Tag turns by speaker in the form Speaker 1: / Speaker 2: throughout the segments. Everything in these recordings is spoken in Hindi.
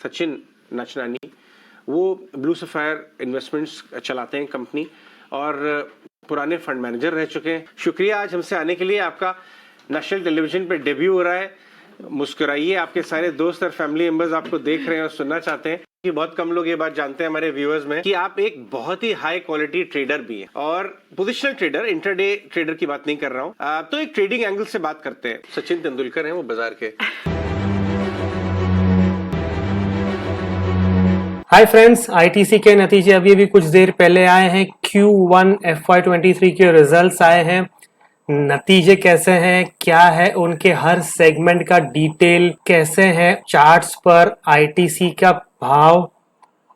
Speaker 1: सचिन नचनानी, वो ब्लू सफायर इन्वेस्टमेंट्स चलाते हैं कंपनी और पुराने फंड मैनेजर रह चुके हैं। शुक्रिया आज हमसे आने के लिए। आपका नेशनल टेलीविजन पे डेब्यू हो रहा है। मुस्कुराइए, आपके सारे दोस्त और फैमिली मेंबर्स आपको देख रहे हैं और सुनना चाहते हैं कि बहुत कम लोग ये बात जानते हैं हमारे व्यूअर्स में कि आप एक बहुत ही हाई क्वालिटी ट्रेडर भी हैं और पोजिशनल ट्रेडर, इंटरडे ट्रेडर की बात नहीं कर रहा हूँ। तो एक ट्रेडिंग एंगल से बात करते हैं। सचिन तेंदुलकर हैं वो बाजार के।
Speaker 2: हाय फ्रेंड्स, आईटीसी के नतीजे अभी कुछ देर पहले आए हैं। Q1 FY23 के रिजल्ट्स आए हैं। नतीजे कैसे हैं, क्या है उनके हर सेगमेंट का डिटेल, कैसे है चार्ट्स पर आईटीसी का भाव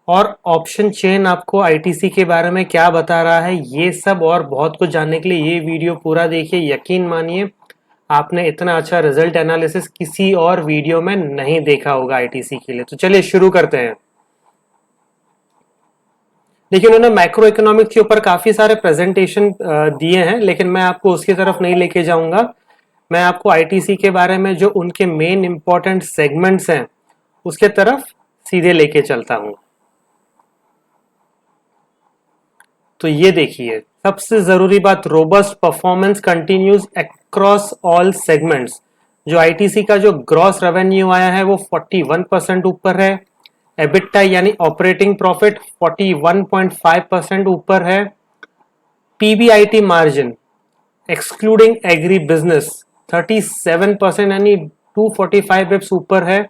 Speaker 2: और ऑप्शन चेन आपको आईटीसी के बारे में क्या बता रहा है, ये सब और बहुत कुछ जानने के लिए ये वीडियो पूरा देखिए। यकीन मानिए आपने इतना अच्छा रिजल्ट एनालिसिस किसी और वीडियो में नहीं देखा होगा आईटीसी के लिए। तो चलिए शुरू करते हैं। देखिए, उन्होंने मैक्रो इकोनॉमिक्स के ऊपर काफी सारे प्रेजेंटेशन दिए हैं, लेकिन मैं आपको उसकी तरफ नहीं लेके जाऊंगा। मैं आपको आईटीसी के बारे में जो उनके मेन इंपॉर्टेंट सेगमेंट्स हैं उसके तरफ सीधे लेके चलता हूं। तो ये देखिए, सबसे जरूरी बात, robust performance continues across all segments. जो आईटीसी का जो ग्रॉस रेवेन्यू आया है वो 41% ऊपर है। एबिटा यानी ऑपरेटिंग प्रॉफिट 41.5% ऊपर है। PBIT margin excluding agri business 37% यानी 245 बिप्स ऊपर है।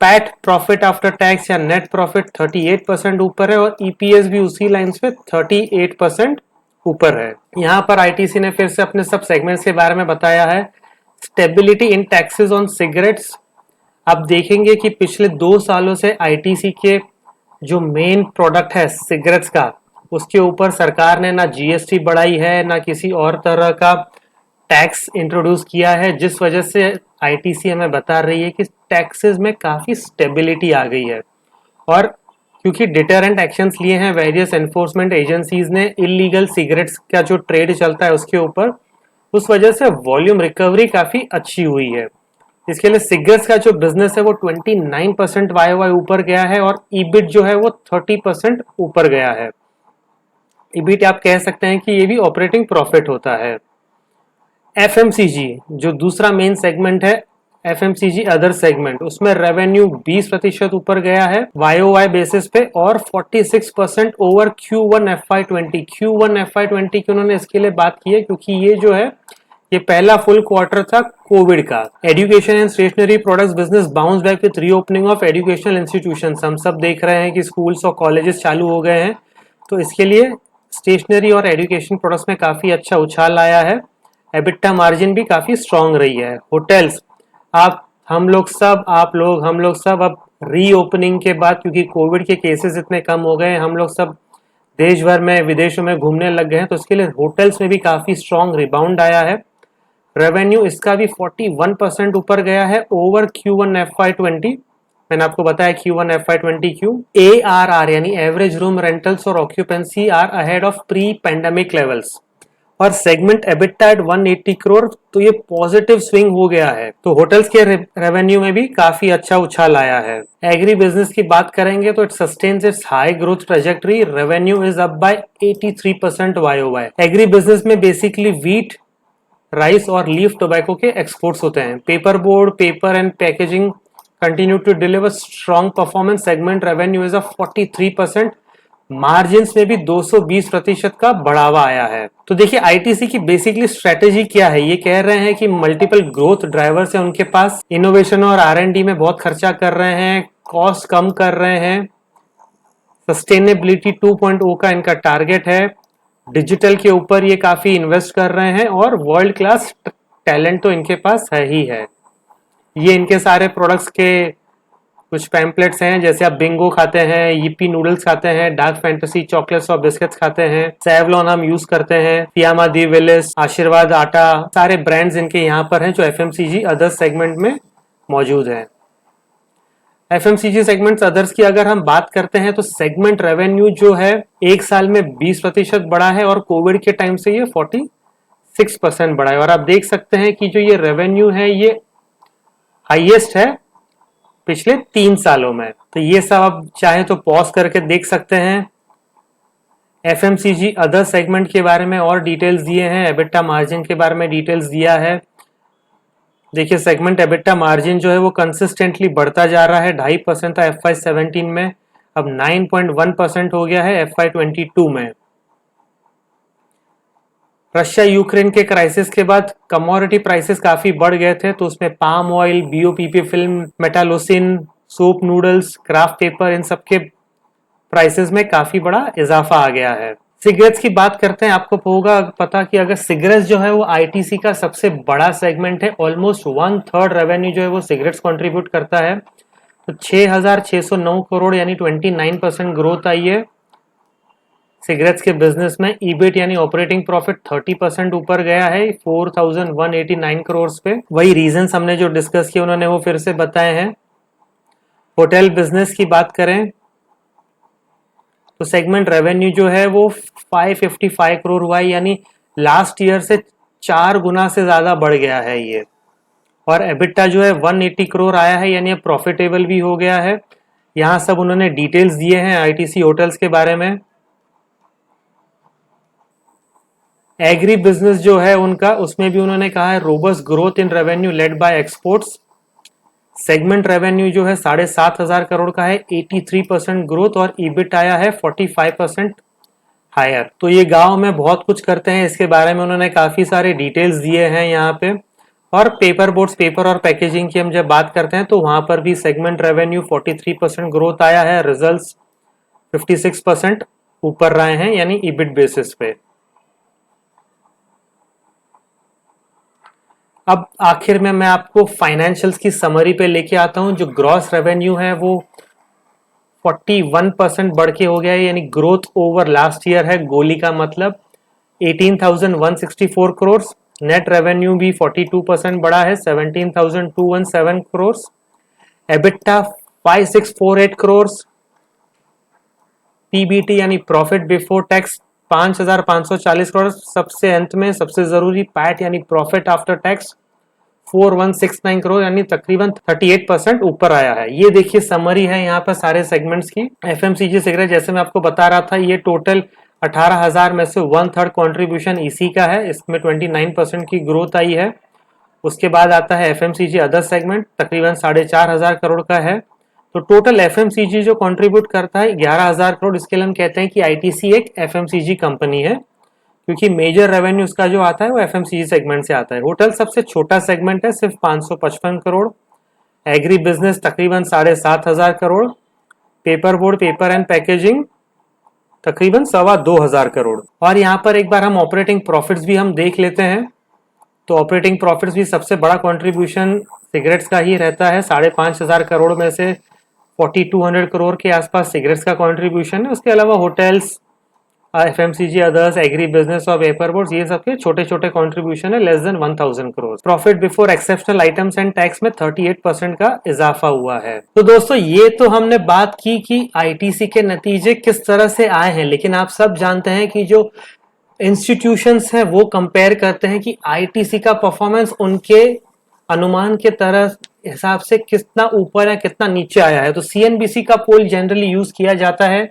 Speaker 2: पैट प्रॉफिट आफ्टर टैक्स या नेट प्रॉफिट 38% ऊपर है और ईपीएस भी उसी लाइंस पे 38% ऊपर है। यहां पर आईटीसी ने फिर से अपने सब सेगमेंट्स के बारे में बताया है। Stability in taxes on cigarettes. आप देखेंगे कि पिछले 2 सालों से आईटीसी के जो मेन प्रोडक्ट है सिगरेट्स का, उसके ऊपर सरकार ने ना जीएसटी बढ़ाई है ना किसी और तरह का टैक्स इंट्रोड्यूस किया है, जिस वजह से आईटीसी हमें बता रही है कि टैक्सेस में काफी स्टेबिलिटी आ गई है। और क्योंकि डिटरेंट एक्शंस लिए हैं वेरियस एनफोर्समेंट एजेंसीज ने इलीगल सिगरेट्स का जो ट्रेड चलता है उसके ऊपर, उस वजह से वॉल्यूम रिकवरी काफी अच्छी हुई है। इसके लिए सिगरेट्स का जो बिजनेस है वो 29% वाई ऊपर गया है और ईबिट जो है वो 30% ऊपर गया है। ईबिट आप कह सकते हैं कि ये भी ऑपरेटिंग प्रॉफिट होता है। एफएमसीजी जो दूसरा मेन सेगमेंट है, एफएमसीजी अदर सेगमेंट, उसमें रेवेन्यू 20% ऊपर गया है वाई बेसिस पे और 46% ओवर Q1 FY20 की उन्होंने इसके लिए बात की है क्योंकि ये जो है ये पहला फुल क्वार्टर था कोविड का। Education and stationery products business bounce back with reopening of educational institutions. हम सब देख रहे हैं कि स्कूल्स और कॉलेजेस चालू हो गए हैं, तो इसके लिए स्टेशनरी और एजुकेशन प्रोडक्ट्स में काफी अच्छा उछाल आया है। एबिटा मार्जिन भी काफी स्ट्रांग रही है। होटल्स, हम लोग सब अब रीओपनिंग के बाद, क्योंकि कोविड के केसेस इतने कम हो गए, हम लोग सब देश भर में विदेशों में घूमने लग गए हैं, तो इसके लिए होटल्स में भी काफी स्ट्रांग रिबाउंड आया है। रेवेन्यू इसका भी 41% ऊपर गया है ओवर Q1 FY20। मैंने आपको बताया Q1 FY20 क्यों। ARR यानी एवरेज रूम रेंटल्स और occupancy are ahead of pre pandemic levels. और सेगमेंट एबिटा एट 180 करोड़, तो ये पॉजिटिव स्विंग हो गया है। तो होटल्स के रेवेन्यू में भी काफी अच्छा उछाल आया है। एग्री बिजनेस की बात करेंगे तो it sustains its high growth trajectory. Revenue is up by 83% Y. Agri business में बेसिकली वीट, राइस और लीफ टोबैको के एक्सपोर्ट्स होते हैं। Paper board, paper and packaging continue to deliver strong performance. Segment revenue is up 43%। Margin में भी 220% का बढ़ावा आया है। तो देखिए, आईटीसी की बेसिकली स्ट्रेटेजी क्या है। ये कह रहे हैं कि मल्टीपल ग्रोथ ड्राइवर्स है उनके पास, इनोवेशन और R&D में बहुत खर्चा कर रहे हैं, कॉस्ट कम कर रहे हैं, सस्टेनेबिलिटी 2.0 का इनका टारगेट है, डिजिटल के ऊपर ये काफी इन्वेस्ट कर रहे हैं और वर्ल्ड क्लास टैलेंट तो इनके पास है ही है। ये इनके सारे प्रोडक्ट्स के कुछ पैम्पलेट्स हैं, जैसे आप बिंगो खाते हैं, yippee नूडल्स खाते हैं, डार्क फैंटेसी चॉकलेट्स और बिस्किट्स खाते हैं, सेवलॉन हम यूज करते हैं, फियामा दी विलिस, आशीर्वाद आटा, सारे ब्रांड्स इनके यहाँ पर हैं जो एफएमसीजी अदर सेगमेंट में मौजूद है। एफएमसीजी सेगमेंट्स अदर्स की अगर हम बात करते हैं तो सेगमेंट रेवेन्यू जो है एक साल में 20% बढ़ा है और कोविड के टाइम से ये 46% बढ़ा है। और आप देख सकते हैं कि जो ये रेवेन्यू है ये हाईएस्ट है पिछले 3 सालों में। तो ये सब आप चाहे तो पॉज करके देख सकते हैं। एफएमसीजी अदर सेगमेंट के बारे में और डिटेल्स दिए हैं, एबिटा मार्जिन के बारे में डिटेल्स दिया है। देखिए सेगमेंट एबिटा मार्जिन जो है वो कंसिस्टेंटली बढ़ता जा रहा है। 2.5% था FY17 में, अब 9.1% हो गया है FY22 में। रशिया यूक्रेन के क्राइसिस के बाद कमोडिटी प्राइसेस काफी बढ़ गए थे, तो उसमें palm oil, BOPP film, metallocene, soap noodles, kraft paper, इन सब के प्राइसेस में काफी बड़ा इजाफा आ गया है। सिगरेट्स की बात करते हैं, आपको होगा पता कि अगर सिगरेट्स जो है वो आईटीसी का सबसे बड़ा सेगमेंट है। ऑलमोस्ट 1/3 रेवेन्यू जो है वो सिगरेट्स कंट्रीब्यूट करता है। तो 6,609 करोड़ यानी 29% ग्रोथ आई है सिगरेट्स के बिजनेस में। ईबिट यानी ऑपरेटिंग प्रॉफिट 30% ऊपर गया है 4,189 करोड़ पे। वही रीजन हमने जो डिस्कस किए उन्होंने वो फिर से बताए हैं। होटल बिजनेस की बात करें तो सेगमेंट रेवेन्यू जो है वो 555 करोड़ हुआ है, यानी लास्ट ईयर से 4 गुना से ज्यादा बढ़ गया है ये। और एबिटा जो है 180 करोड़ आया है, यानी अब प्रॉफिटेबल भी हो गया है। यहाँ सब उन्होंने डिटेल्स दिए हैं आईटीसी होटल्स के बारे में। एग्री बिजनेस जो है उनका, उसमें भी उन्होंने कहा है robust growth in revenue led by exports. Segment revenue जो है 7,500 करोड़ का है, 83% ग्रोथ, और ईबिट आया है 45% हायर। तो ये गांव में बहुत कुछ करते हैं, इसके बारे में उन्होंने काफी सारे डिटेल्स दिए हैं यहाँ पे। और पेपर बोर्ड्स, पेपर और पैकेजिंग की हम जब बात करते हैं तो वहां पर भी सेगमेंट रेवेन्यू 43% ग्रोथ आया है, रिजल्ट्स 56% ऊपर रहे हैं, यानी ईबिट बेसिस पे। अब आखिर में मैं आपको फाइनेंशियल्स की समरी पे लेके आता हूं। जो ग्रॉस रेवेन्यू है वो 41% बढ़ के हो गया है, यानी ग्रोथ ओवर लास्ट ईयर है, गोली का मतलब 18,164 करोड़। नेट रेवेन्यू भी 42% बढ़ा है, 17,217 करोड़। एबिटा 5,648 करोड़। पीबीटी यानी प्रॉफिट बिफोर टैक्स 5,540 करोड़। सबसे अंत में सबसे जरूरी पैट यानी प्रॉफिट आफ्टर टैक्स 4,169 करोड़, यानी तकरीबन 38% ऊपर आया है। ये देखिए समरी है यहाँ पर सारे सेगमेंट्स की। एफएमसीजी सिगरेट जैसे मैं आपको बता रहा था, ये टोटल 18,000 में से 1/3 कॉन्ट्रीब्यूशन इसी का है, इसमें 29% की ग्रोथ आई है। उसके बाद आता है एफएमसीजी अदर सेगमेंट, तकरीबन 4,500 करोड़ का है। तो टोटल एफएमसीजी जो कंट्रीब्यूट करता है 11,000 करोड़। इसके लिए हम कहते हैं कि आईटीसी एक एफएमसीजी कंपनी है, क्योंकि मेजर रेवेन्यू उसका जो आता है वो एफएमसीजी सेगमेंट से आता है। होटल सबसे छोटा सेगमेंट है, सिर्फ 555 करोड़। एग्री बिजनेस तकरीबन 7,500 crore. Paper board, paper and packaging तकरीबन 2,25,000 करोड़। और यहाँ पर एक बार हम ऑपरेटिंग प्रॉफिट्स भी हम देख लेते हैं। तो ऑपरेटिंग प्रॉफिट्स भी सबसे बड़ा कंट्रीब्यूशन सिगरेट्स का ही रहता है। 5,500 करोड़ में से 4,200 करोड़ के आसपास सिगरेट्स का कंट्रीब्यूशन है। उसके अलावा hotels, FMCG others, agri business और पेपर बोर्ड्स, ये सबके छोटे छोटे कंट्रीब्यूशन है, less than 1,000 crore. Profit before exceptional items and tax में 38% का इजाफा हुआ है। तो दोस्तों ये तो हमने बात की कि आईटीसी के नतीजे किस तरह से आए हैं, लेकिन आप सब जानते हैं कि जो इंस्टीट्यूशंस हैं वो कंपेयर करते हैं कि आईटीसी का परफॉर्मेंस उनके अनुमान के तरह हिसाब से कितना ऊपर है, कितना नीचे आया है। तो सीएनबीसी का पोल जनरली यूज किया जाता है,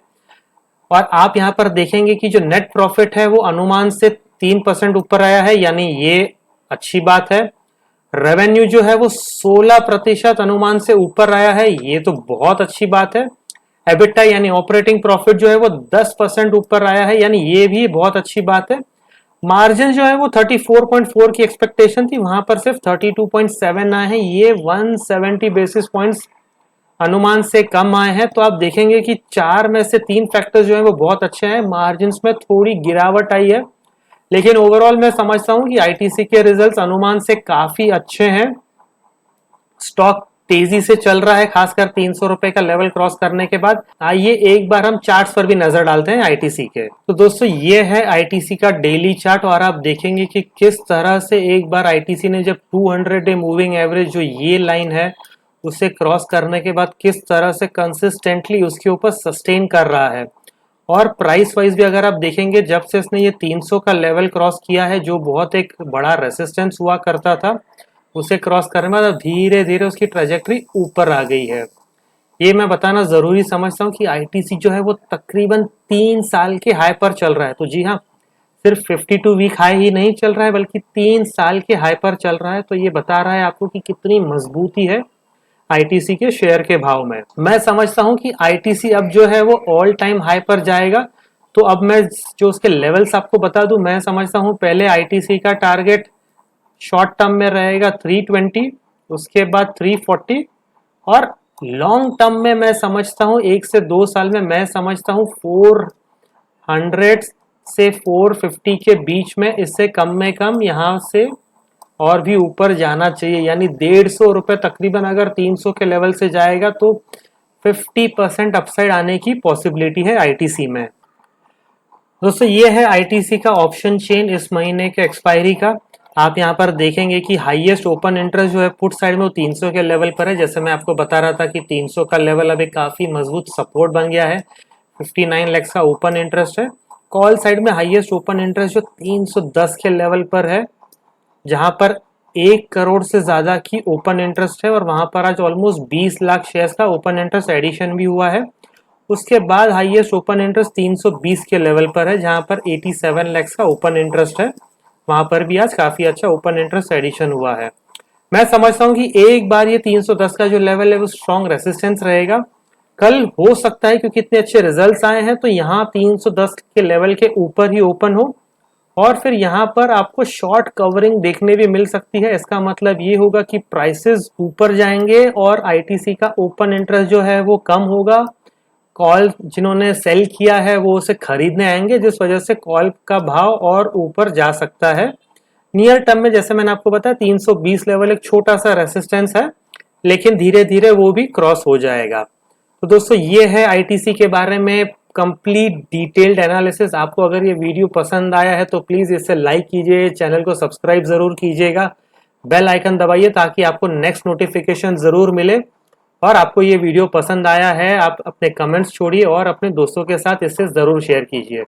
Speaker 2: और आप यहां पर देखेंगे कि जो नेट प्रॉफिट है वो अनुमान से 3% ऊपर आया है, यानी ये अच्छी बात है। रेवेन्यू जो है वो 16% अनुमान से ऊपर आया है, ये तो बहुत अच्छी बात है। एबिटा यानी ऑपरेटिंग प्रॉफिट जो है वो 10% ऊपर आया है, यानी ये भी बहुत अच्छी बात है। मार्जिन जो है वो 34.4 की एक्सपेक्टेशन थी, वहां पर सिर्फ 32.7 आए हैं, ये 170 बेसिस पॉइंट्स अनुमान से कम आए हैं। तो आप देखेंगे कि 4 में से 3 फैक्टर्स जो है वो बहुत अच्छे हैं। मार्जिन में थोड़ी गिरावट आई है, लेकिन ओवरऑल मैं समझता हूं कि आईटीसी के रिजल्ट्स अनुमान से काफी अच्छे हैं। स्टॉक तेजी से चल रहा है, खासकर 300 रुपए का लेवल क्रॉस करने के बाद। आइए एक बार हम चार्ट्स पर भी नजर डालते हैं आईटीसी के। तो दोस्तों ये है आईटीसी का डेली चार्ट, और आप देखेंगे कि किस तरह से एक बार आईटीसी ने जब 200 डे मूविंग एवरेज जो ये लाइन है उसे क्रॉस करने के बाद किस तरह से कंसिस्टेंटली उसके ऊपर सस्टेन कर रहा है। और प्राइस वाइज भी अगर आप देखेंगे, जब से इसने ये 300 का लेवल क्रॉस किया है, जो बहुत एक बड़ा रेसिस्टेंस हुआ करता था, उसे क्रॉस करने के बाद धीरे धीरे उसकी ट्रेजेक्टरी ऊपर आ गई है। ये मैं बताना जरूरी समझता हूँ कि आईटीसी जो है वो तकरीबन 3 साल के हाई पर चल रहा है। तो जी हाँ, सिर्फ 52 वीक हाई ही नहीं चल रहा है बल्कि 3 साल के हाई पर चल रहा है। तो ये बता रहा है आपको कि कितनी मजबूती है आईटीसी के शेयर के भाव में। मैं समझता हूं कि आईटीसी अब जो है वो ऑल टाइम हाई पर जाएगा। तो अब मैं जो उसके लेवल्स आपको बता दूं, मैं समझता हूं पहले आईटीसी का टारगेट शॉर्ट टर्म में रहेगा 320, उसके बाद 340 और लॉन्ग टर्म में मैं समझता हूं 1 से 2 साल में मैं समझता हूं 400 से 450 के बीच में, इससे कम में कम यहां से और भी ऊपर जाना चाहिए। यानी 150 रुपए तकरीबन अगर 300 के लेवल से जाएगा तो 50% अपसाइड आने की पॉसिबिलिटी है आईटीसी में। दोस्तों ये है आईटीसी का ऑप्शन चेन इस महीने के एक्सपायरी का। आप यहाँ पर देखेंगे कि हाईएस्ट ओपन इंटरेस्ट जो है पुट साइड में वो 300 के लेवल पर है। जैसे मैं आपको बता रहा था कि 300 का लेवल अब एक काफी मजबूत सपोर्ट बन गया है। 59 लाख का ओपन इंटरेस्ट है। कॉल साइड में हाईएस्ट ओपन इंटरेस्ट जो 310 के लेवल पर है, जहां पर 1 करोड़ से ज्यादा की ओपन इंटरेस्ट है और वहां पर आज ऑलमोस्ट 20 लाख शेयर्स का ओपन इंटरेस्ट एडिशन भी हुआ है। उसके बाद हाईएस्ट ओपन इंटरेस्ट 320 के लेवल पर है, जहां पर 87 लाख का ओपन इंटरेस्ट है। वहां पर भी आज काफी अच्छा ओपन इंटरेस्ट एडिशन हुआ है। मैं समझता हूं कि एक बार ये 310 का जो लेवल है वो स्ट्रॉन्ग रेसिस्टेंस रहेगा। कल हो सकता है क्योंकि इतने अच्छे रिजल्ट्स आए हैं तो यहाँ 310 के लेवल के ऊपर ही ओपन हो और फिर यहाँ पर आपको शॉर्ट कवरिंग देखने भी मिल सकती है। इसका मतलब ये होगा कि प्राइसेस ऊपर जाएंगे और आईटीसी का ओपन इंटरेस्ट जो है वो कम होगा। कॉल जिन्होंने सेल किया है वो उसे खरीदने आएंगे, जिस वजह से कॉल का भाव और ऊपर जा सकता है। नियर टर्म में जैसे मैंने आपको बताया 320 लेवल एक छोटा सा रेसिस्टेंस है, लेकिन धीरे धीरे वो भी क्रॉस हो जाएगा। तो दोस्तों ये है आईटीसी के बारे में कंप्लीट डिटेल्ड एनालिसिस। आपको अगर ये वीडियो पसंद आया है तो प्लीज इसे लाइक कीजिए, चैनल को सब्सक्राइब जरूर कीजिएगा, बेल आइकन दबाइए ताकि आपको नेक्स्ट नोटिफिकेशन जरूर मिले। और आपको ये वीडियो पसंद आया है आप अपने कमेंट्स छोड़िए और अपने दोस्तों के साथ इसे जरूर शेयर कीजिए।